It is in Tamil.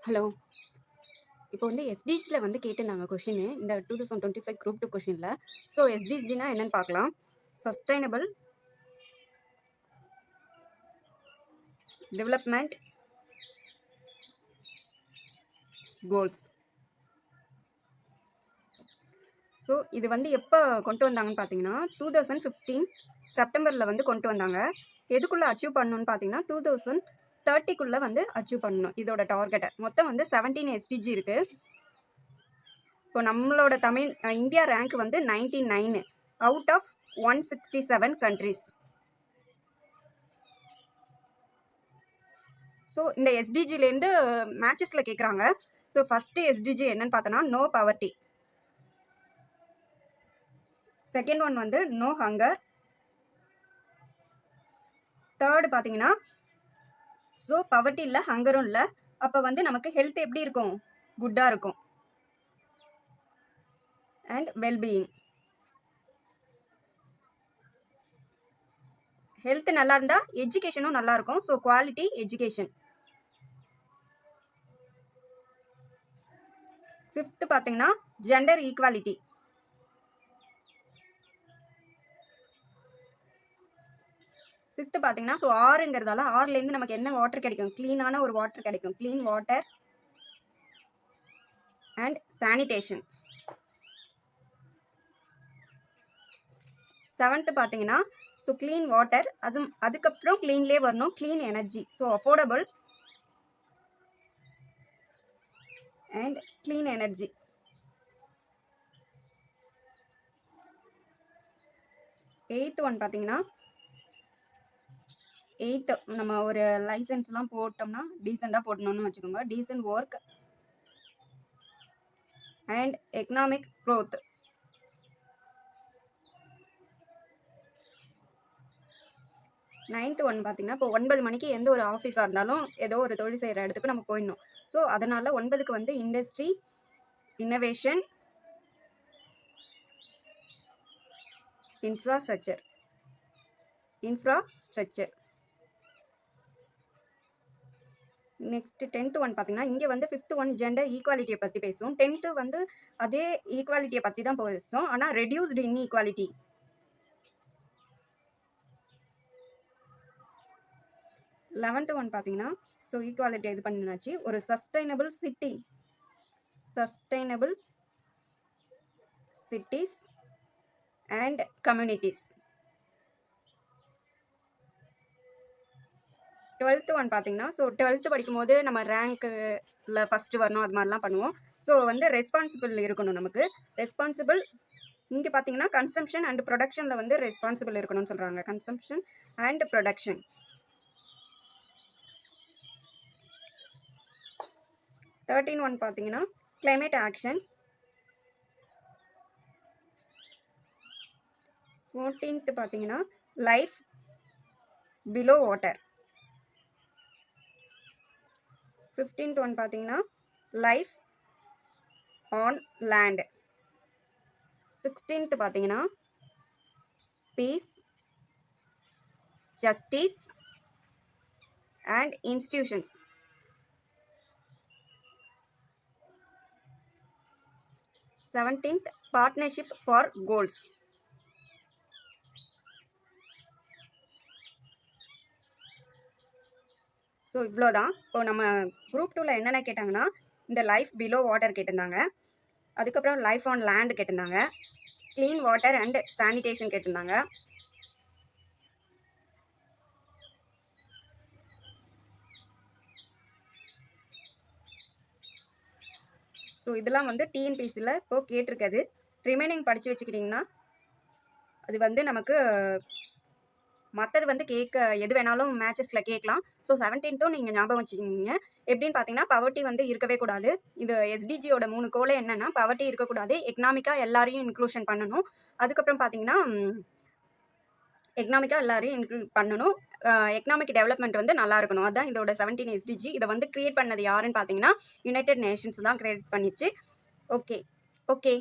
ஹலோ. இப்போ வந்து எஸ்டிஜியில் வந்து கேட்டிருந்தாங்க கொஷின் இந்த 2025 குரூப் 2 கொஷினில். ஸோ எஸ்டிஜினா என்னன்னு பார்க்கலாம். Sustainable development goals. ஸோ இது வந்து எப்போ கொண்டு வந்தாங்கன்னு பார்த்தீங்கன்னா 2015 செப்டம்பரில் வந்து கொண்டு வந்தாங்க. எதுக்குள்ளே அச்சீவ் பண்ணணும்னு பார்த்தீங்கன்னா 2030 வந்து அச்சீவ் பண்ணணும். இதோட டார்கெட்டை மொத்தம் வந்து 17 எஸ்டிஜி இருக்குது. இப்போ நம்மளோட இந்தியா ரேங்க் வந்து 99 அவுட் ஆஃப் 167 கண்ட்ரிஸ். ஸோ இந்த எஸ்டிஜிலேருந்து மேட்சஸில் கேட்குறாங்க. ஸோ ஃபஸ்ட்டு எஸ்டிஜி என்னன்னு பார்த்தோன்னா நோ பவர்ட்டி. செகண்ட் ஒன் வந்து நோ ஹங்கர். தேர்டு பார்த்தீங்கன்னா ஸோ பவர்ட்டி இல்லை, ஹங்கரும் இல்லை. அப்போ வந்து நமக்கு ஹெல்த் எப்படி இருக்கும்? குட்டாக இருக்கும். And wellbeing. ஹெல்த் நல்லா இருந்தால் எஜுகேஷனும் நல்லா இருக்கும். So quality education. ஃபிஃப்த்து பார்த்தீங்கன்னா ஜெண்டர் ஈக்குவாலிட்டி. சிக்ஸ்த்து பார்த்தீங்கன்னா ஸோ ஆறுங்கிறதால ஆறுலேருந்து நமக்கு என்ன வாட்டர் கிடைக்கும்? க்ளீனான ஒரு வாட்டர் கிடைக்கும். Clean water and sanitation. Seventh பார்த்தீங்கன்னா ஸோ க்ளீன் வாட்டர், அதுக்கப்புறம் க்ளீன்லேயே வரணும் clean energy. So affordable and clean energy. Eighth one பார்த்தீங்கன்னா எயித்து நம்ம ஒரு லைசன்ஸ்லாம் போட்டோம்னா டீசெண்டாக போடணும்னு வச்சுக்கோங்க. Decent work and economic growth. Ninth one பார்த்தீங்கன்னா இப்போ 9 மணிக்கு எந்த ஒரு ஆஃபீஸாக இருந்தாலும் ஏதோ ஒரு தொழில் செய்கிற இடத்துக்கு நம்ம போயிடணும். ஸோ அதனால் 9க்கு வந்து industry, innovation, infrastructure. Next 10th one பார்த்தீங்கன்னா இங்கே வந்து 5th ஒன் ஜெண்டர் ஈக்குவாலிட்டியை பற்றி பேசும். 10th வந்து அதே ஈக்குவாலிட்டியை பற்றி தான் பேசும், ஆனால் ரெடியூஸ்டு இன்இக்வாலிட்டி. 11th ஒன் பார்த்தீங்கன்னா ஸோ ஈக்குவாலிட்டி இது பண்ணினாச்சு. ஒரு sustainable cities and communities. 12th one பார்த்தீங்கன்னா ஸோ 12th படிக்கும்போது நம்ம ரேங்க்கில் ஃபஸ்ட்டு வரணும், அது மாதிரிலாம் பண்ணுவோம். ஸோ வந்து ரெஸ்பான்சிபிள் இருக்கணும் நமக்கு. ரெஸ்பான்சிபிள் இங்கே பார்த்தீங்கன்னா கன்சம்ஷன் அண்ட் ப்ரொடக்ஷனில் வந்து ரெஸ்பான்சிபிள் இருக்கணும்னு சொல்கிறாங்க. Consumption and production. 13 ஒன் பார்த்தீங்கன்னா கிளைமேட் ஆக்ஷன். 14th பார்த்தீங்கன்னா life below water. 15th one பார்த்தீங்கன்னா லைஃப் ஆன் லேண்ட். 16th பார்த்தீங்கன்னா peace, justice and institutions. 17th partnership for goals. So இவ்வளோதான். இப்போ நம்ம குரூப் 2ல் என்னென்ன கேட்டாங்கன்னா இந்த லைஃப் பிலோ வாட்டர் கேட்டிருந்தாங்க, அதுக்கப்புறம் லைஃப் ஆன் லேண்ட் கேட்டிருந்தாங்க, க்ளீன் வாட்டர் அண்ட் சானிடேஷன் கேட்டிருந்தாங்க. ஸோ இதெல்லாம் வந்து டிஎன்பிசியில் இப்போது கேட்டிருக்குது. ரிமைனிங் படித்து வச்சுக்கிட்டிங்கன்னா அது வந்து நமக்கு மற்றது வந்து எது வேணாலும் மேட்சஸில் கேட்கலாம். ஸோ 17th நீங்கள் ஞாபகம் வச்சுக்கிங்க. எப்படின்னு பார்த்தீங்கன்னா பவர்ட்டி வந்து இருக்கவே கூடாது. இது எஸ்டிஜியோட 3 கோலே என்னென்னா பவர்ட்டி இருக்கக்கூடாது, எக்கனாமிக்காக எல்லாரையும் இன்க்ளூஷன் பண்ணணும், அதுக்கப்புறம் பார்த்தீங்கன்னா எக்கனாமிக்காக எல்லாரையும் இன்க்ளூட் பண்ணணும், எக்கனாமிக் டெவலப்மெண்ட் வந்து நல்லா இருக்கணும். அதுதான் இதோட 17 எஸ்டிஜி. இதை வந்து கிரியேட் பண்ணது யாருன்னு பார்த்தீங்கன்னா யுனைடெட் நேஷன்ஸ் தான் கிரியேட் பண்ணிச்சு. ஓகே.